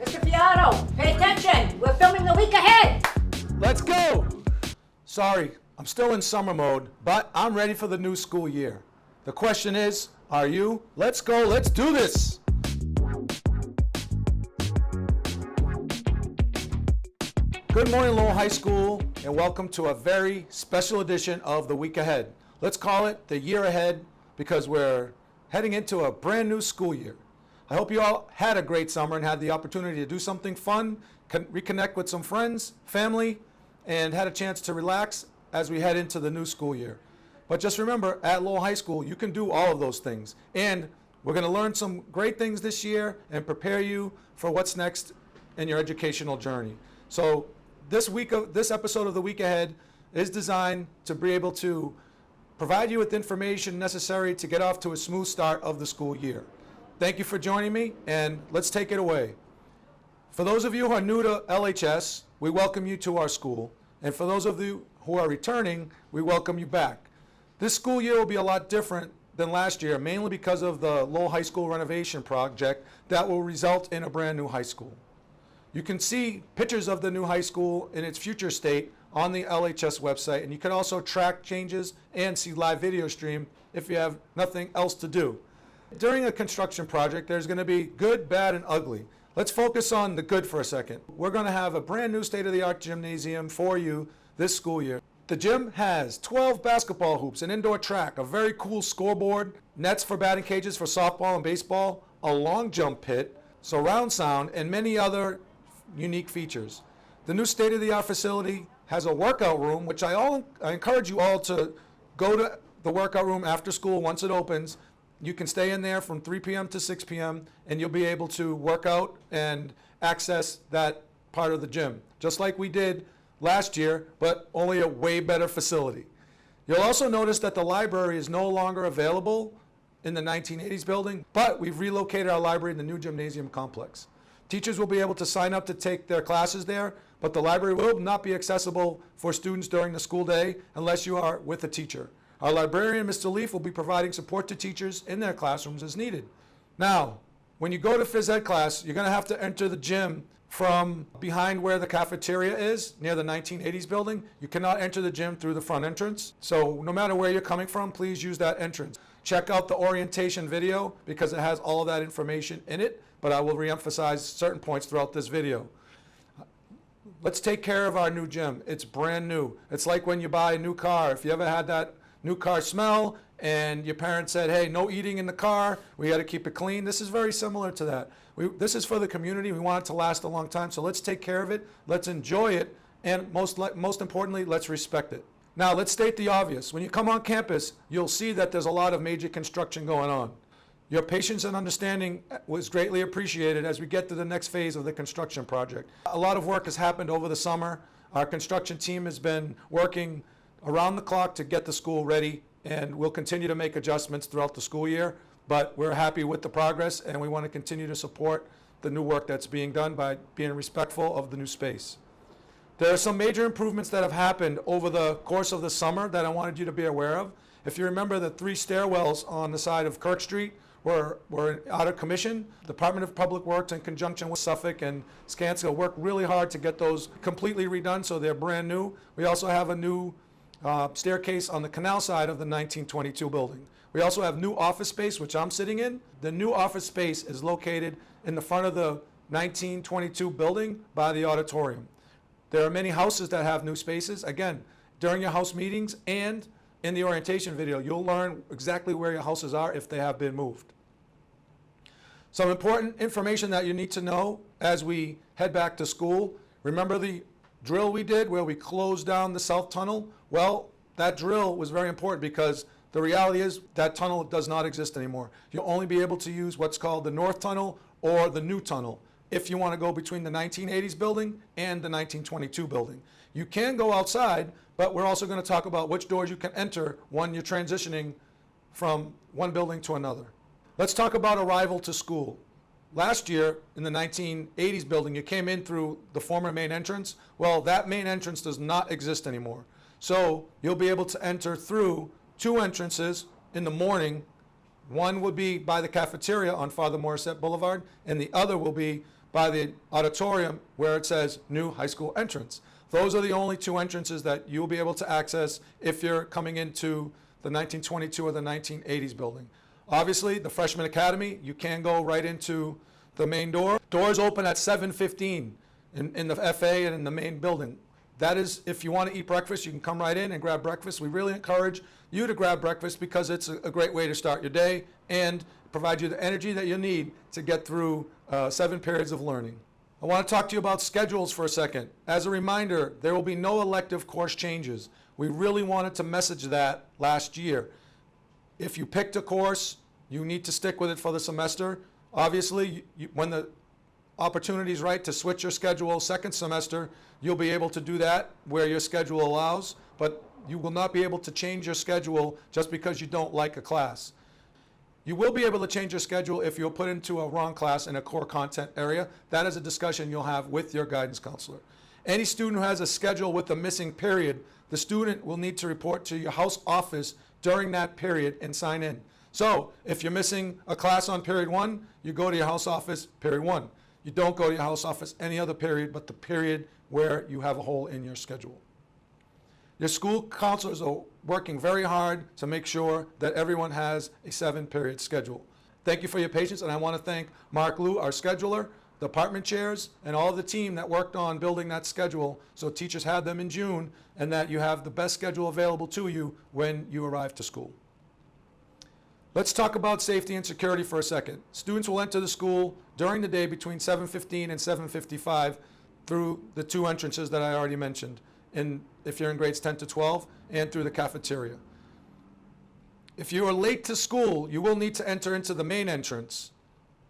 Mr. Fiato, pay attention. We're filming the week ahead. Let's go! Sorry, I'm still in summer mode, but I'm ready for the new school year. The question is, are you? Let's go, let's do this! Good morning, Lowell High School, and welcome to a very special edition of The Week Ahead. Let's call it the year ahead because we're heading into a brand new school year. I hope you all had a great summer and had the opportunity to do something fun, reconnect with some friends, family, and had a chance to relax as we head into the new school year. But just remember, at Lowell High School, you can do all of those things. And we're going to learn some great things this year and prepare you for what's next in your educational journey. So this episode of The Week Ahead is designed to be able to provide you with information necessary to get off to a smooth start of the school year. Thank you for joining me, and let's take it away. For those of you who are new to LHS, we welcome you to our school. And for those of you who are returning, we welcome you back. This school year will be a lot different than last year, mainly because of the Lowell High School renovation project that will result in a brand new high school. You can see pictures of the new high school in its future state on the LHS website, and you can also track changes and see live video stream if you have nothing else to do. During a construction project, there's going to be good, bad, and ugly. Let's focus on the good for a second. We're going to have a brand new state-of-the-art gymnasium for you this school year. The gym has 12 basketball hoops, an indoor track, a very cool scoreboard, nets for batting cages for softball and baseball, a long jump pit, surround sound, and many other unique features. The new state-of-the-art facility has a workout room, which I encourage you all to go to the workout room after school once it opens. You can stay in there from 3 p.m. to 6 p.m. and you'll be able to work out and access that part of the gym, just like we did last year, but only a way better facility. You'll also notice that the library is no longer available in the 1980s building, but we've relocated our library in the new gymnasium complex. Teachers will be able to sign up to take their classes there, but the library will not be accessible for students during the school day unless you are with a teacher. Our librarian, Mr. Leaf, will be providing support to teachers in their classrooms as needed. Now, when you go to phys ed class, you're going to have to enter the gym from behind where the cafeteria is, near the 1980s building. You cannot enter the gym through the front entrance. So no matter where you're coming from, please use that entrance. Check out the orientation video because it has all of that information in it, but I will reemphasize certain points throughout this video. Let's take care of our new gym. It's brand new. It's like when you buy a new car. If you ever had that new car smell and your parents said, hey, no eating in the car, we got to keep it clean. This is very similar to that. This is for the community. We want it to last a long time, so let's take care of it, let's enjoy it, and most importantly, let's respect it. Now, let's state the obvious. When you come on campus, you'll see that there's a lot of major construction going on. Your patience and understanding was greatly appreciated as we get to the next phase of the construction project. A lot of work has happened over the summer. Our construction team has been working around the clock to get the school ready, and we'll continue to make adjustments throughout the school year, but we're happy with the progress and we want to continue to support the new work that's being done by being respectful of the new space. There are some major improvements that have happened over the course of the summer that I wanted you to be aware of. If you remember, the 3 stairwells on the side of Kirk Street were out of commission. The Department of Public Works, in conjunction with Suffolk and Skanska, worked really hard to get those completely redone, so they're brand new. We also have a new staircase on the canal side of the 1922 building. We also have new office space, which I'm sitting in. The new office space is located in the front of the 1922 building by the auditorium. There are many houses that have new spaces. Again, during your house meetings and in the orientation video, you'll learn exactly where your houses are if they have been moved. Some important information that you need to know as we head back to school. Remember the drill we did where we closed down the south tunnel? Well, that drill was very important because the reality is that tunnel does not exist anymore. You'll only be able to use what's called the north tunnel or the new tunnel if you want to go between the 1980s building and the 1922 building. You can go outside, but we're also going to talk about which doors you can enter when you're transitioning from one building to another. Let's talk about arrival to school. Last year, in the 1980s building, you came in through the former main entrance. Well, that main entrance does not exist anymore. So you'll be able to enter through 2 entrances in the morning. One would be by the cafeteria on Father Morissette Boulevard, and the other will be by the auditorium where it says new high school entrance. Those are the only two entrances that you'll be able to access if you're coming into the 1922 or the 1980s building. Obviously, the Freshman Academy, you can go right into the main door. Doors open at 7:15 in the FA and in the main building. That is, if you want to eat breakfast, you can come right in and grab breakfast. We really encourage you to grab breakfast because it's a great way to start your day and provide you the energy that you need to get through 7 periods of learning. I want to talk to you about schedules for a second. As a reminder, there will be no elective course changes. We really wanted to message that last year. If you picked a course, you need to stick with it for the semester. Obviously, when the opportunity is right to switch your schedule second semester, you'll be able to do that where your schedule allows, but you will not be able to change your schedule just because you don't like a class. You will be able to change your schedule if you're put into a wrong class in a core content area. That is a discussion you'll have with your guidance counselor. Any student who has a schedule with a missing period, the student will need to report to your house office during that period and sign in. So if you're missing a class on period 1, you go to your house office, period 1. You don't go to your house office any other period but the period where you have a hole in your schedule. Your school counselors are working very hard to make sure that everyone has a 7-period schedule. Thank you for your patience, and I want to thank Mark Liu, our scheduler, department chairs, and all of the team that worked on building that schedule so teachers had them in June and that you have the best schedule available to you when you arrive to school. Let's talk about safety and security for a second. Students will enter the school during the day between 7:15 and 7:55 through the 2 entrances that I already mentioned, if you're in grades 10 to 12, and through the cafeteria. If you are late to school, you will need to enter into the main entrance,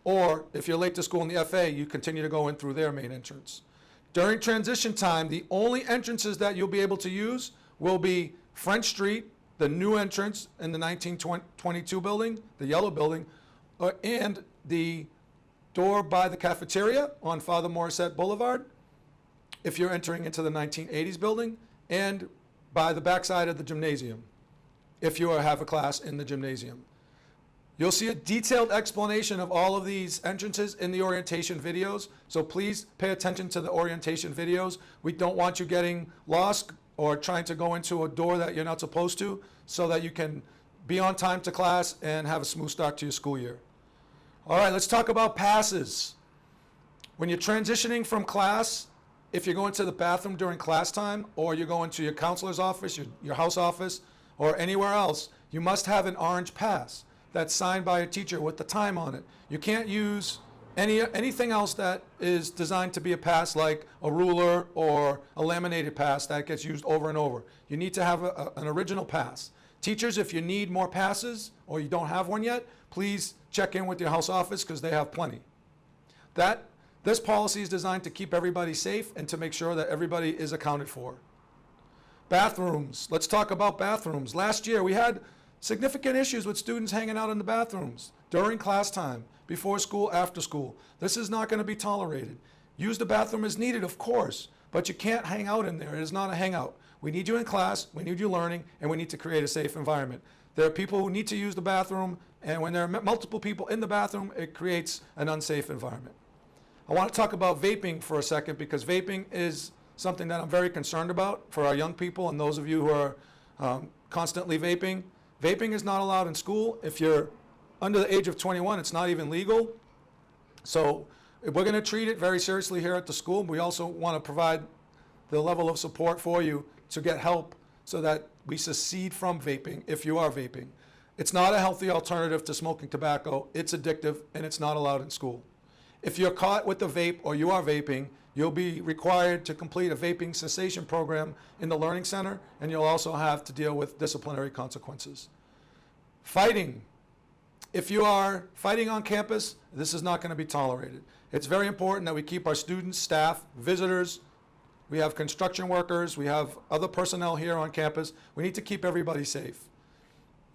or if you're late to school in the FA, you continue to go in through their main entrance. During transition time, the only entrances that you'll be able to use will be French Street, the new entrance in the 1922 building, the yellow building, and the door by the cafeteria on Father Morissette Boulevard, if you're entering into the 1980s building, and by the backside of the gymnasium, if you have a class in the gymnasium. You'll see a detailed explanation of all of these entrances in the orientation videos, so please pay attention to the orientation videos. We don't want you getting lost or trying to go into a door that you're not supposed to, so that you can be on time to class and have a smooth start to your school year. All right, let's talk about passes. When you're transitioning from class, if you're going to the bathroom during class time, or you're going to your counselor's office, your house office, or anywhere else, you must have an orange pass that's signed by a teacher with the time on it. You can't use anything else that is designed to be a pass, like a ruler or a laminated pass that gets used over and over. You need to have an original pass. Teachers, if you need more passes or you don't have one yet, please check in with your house office because they have plenty. This policy is designed to keep everybody safe and to make sure that everybody is accounted for. Bathrooms. Let's talk about bathrooms. Last year we had significant issues with students hanging out in the bathrooms during class time, before school, after school. This is not going to be tolerated. Use the bathroom as needed, of course, but you can't hang out in there. It is not a hangout. We need you in class, we need you learning, and we need to create a safe environment. There are people who need to use the bathroom, and when there are multiple people in the bathroom, it creates an unsafe environment. I want to talk about vaping for a second, because vaping is something that I'm very concerned about for our young people and those of you who are constantly vaping. Vaping is not allowed in school. If you're under the age of 21, it's not even legal. So we're going to treat it very seriously here at the school. We also want to provide the level of support for you to get help so that we secede from vaping if you are vaping. It's not a healthy alternative to smoking tobacco. It's addictive, and it's not allowed in school. If you're caught with a vape or you are vaping, you'll be required to complete a vaping cessation program in the Learning Center, and you'll also have to deal with disciplinary consequences. Fighting. If you are fighting on campus, this is not going to be tolerated. It's very important that we keep our students, staff, visitors. We have construction workers. We have other personnel here on campus. We need to keep everybody safe.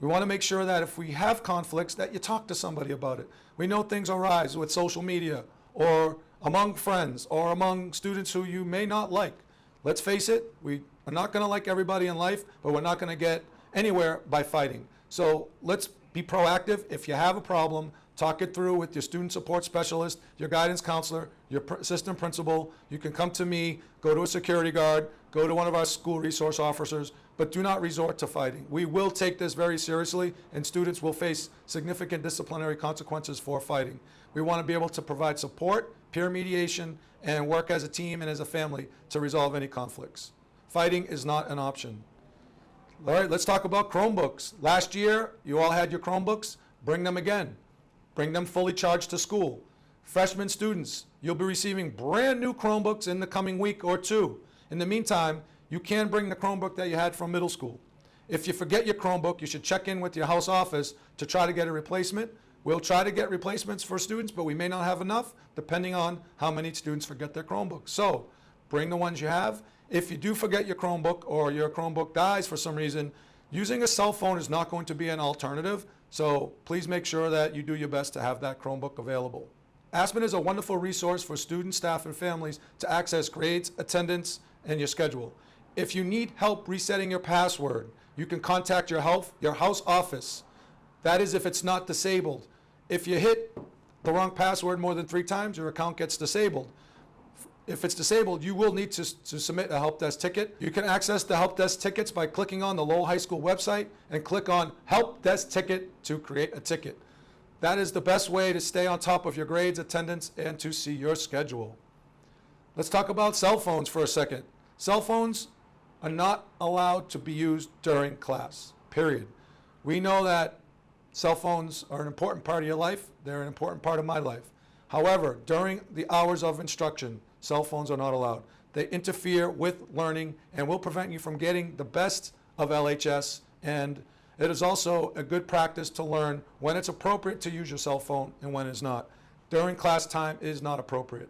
We want to make sure that if we have conflicts, that you talk to somebody about it. We know things arise with social media or among friends or among students who you may not like. Let's face it, we are not going to like everybody in life, but we're not going to get anywhere by fighting. So let's be proactive. If you have a problem, talk it through with your student support specialist, your guidance counselor, your assistant principal. You can come to me, go to a security guard, go to one of our school resource officers, but do not resort to fighting. We will take this very seriously, and students will face significant disciplinary consequences for fighting. We want to be able to provide support, peer mediation, and work as a team and as a family to resolve any conflicts. Fighting is not an option. All right, let's talk about Chromebooks. Last year, you all had your Chromebooks. Bring them again. Bring them fully charged to school. Freshman students, you'll be receiving brand new Chromebooks in the coming week or two. In the meantime, you can bring the Chromebook that you had from middle school. If you forget your Chromebook, you should check in with your house office to try to get a replacement. We'll try to get replacements for students, but we may not have enough depending on how many students forget their Chromebook. So bring the ones you have. If you do forget your Chromebook or your Chromebook dies for some reason, using a cell phone is not going to be an alternative. So please make sure that you do your best to have that Chromebook available. Aspen is a wonderful resource for students, staff, and families to access grades, attendance, and your schedule. If you need help resetting your password, you can contact your house office. That is if it's not disabled. If you hit the wrong password more than 3 times, your account gets disabled. If it's disabled, you will need to submit a help desk ticket. You can access the help desk tickets by clicking on the Lowell High School website and click on Help Desk Ticket to create a ticket. That is the best way to stay on top of your grades, attendance, and to see your schedule. Let's talk about cell phones for a second. Cell phones are not allowed to be used during class, period. We know that cell phones are an important part of your life. They're an important part of my life. However, during the hours of instruction, cell phones are not allowed. They interfere with learning and will prevent you from getting the best of LHS, and it is also a good practice to learn when it's appropriate to use your cell phone and when it's not. During class time is not appropriate.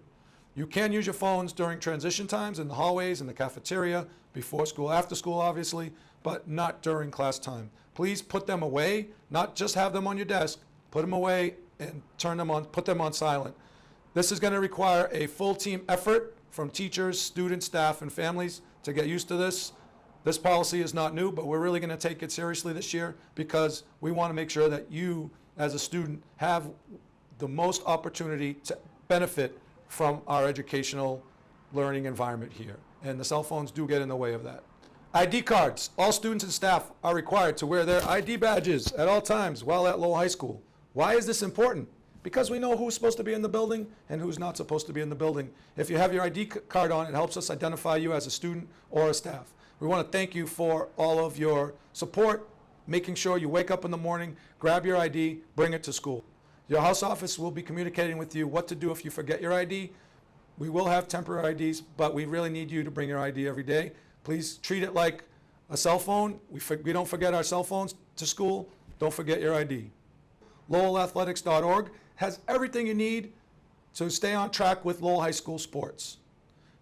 You can use your phones during transition times in the hallways, in the cafeteria, before school, after school obviously, but not during class time. Please put them away, not just have them on your desk, put them away and put them on silent. This is going to require a full team effort from teachers, students, staff, and families to get used to this. This policy is not new, but we're really going to take it seriously this year because we want to make sure that you, as a student, have the most opportunity to benefit from our educational learning environment here. And the cell phones do get in the way of that. ID cards. All students and staff are required to wear their ID badges at all times while at Lowell High School. Why is this important? Because we know who's supposed to be in the building and who's not supposed to be in the building. If you have your ID card on, it helps us identify you as a student or a staff. We want to thank you for all of your support, making sure you wake up in the morning, grab your ID, bring it to school. Your house office will be communicating with you what to do if you forget your ID. We will have temporary IDs, but we really need you to bring your ID every day. Please treat it like a cell phone. We don't forget our cell phones to school. Don't forget your ID. LowellAthletics.org has everything you need to stay on track with Lowell High School sports.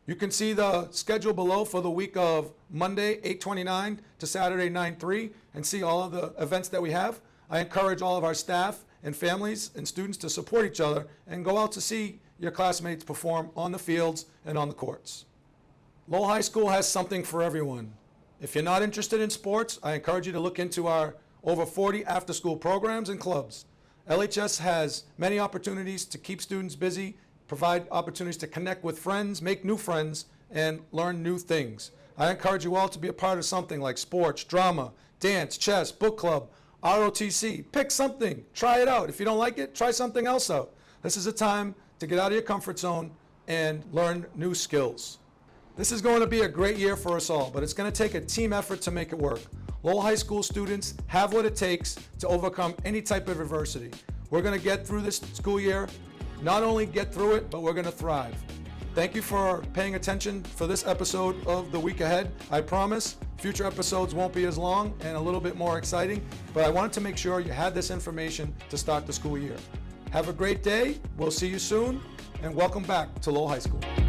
You can see the schedule below for the week of Monday 8/29 to Saturday 9/3 and see all of the events that we have. I encourage all of our staff and families and students to support each other and go out to see your classmates perform on the fields and on the courts. Lowell High School has something for everyone. If you're not interested in sports, I encourage you to look into our over 40 after-school programs and clubs. LHS has many opportunities to keep students busy, provide opportunities to connect with friends, make new friends, and learn new things. I encourage you all to be a part of something like sports, drama, dance, chess, book club, ROTC. Pick something, try it out. If you don't like it, try something else out. This is a time to get out of your comfort zone and learn new skills. This is going to be a great year for us all, but it's going to take a team effort to make it work. Lowell High School students have what it takes to overcome any type of adversity. We're going to get through this school year, not only get through it, but we're going to thrive. Thank you for paying attention for this episode of The Week Ahead. I promise future episodes won't be as long and a little bit more exciting, but I wanted to make sure you had this information to start the school year. Have a great day. We'll see you soon, and welcome back to Lowell High School.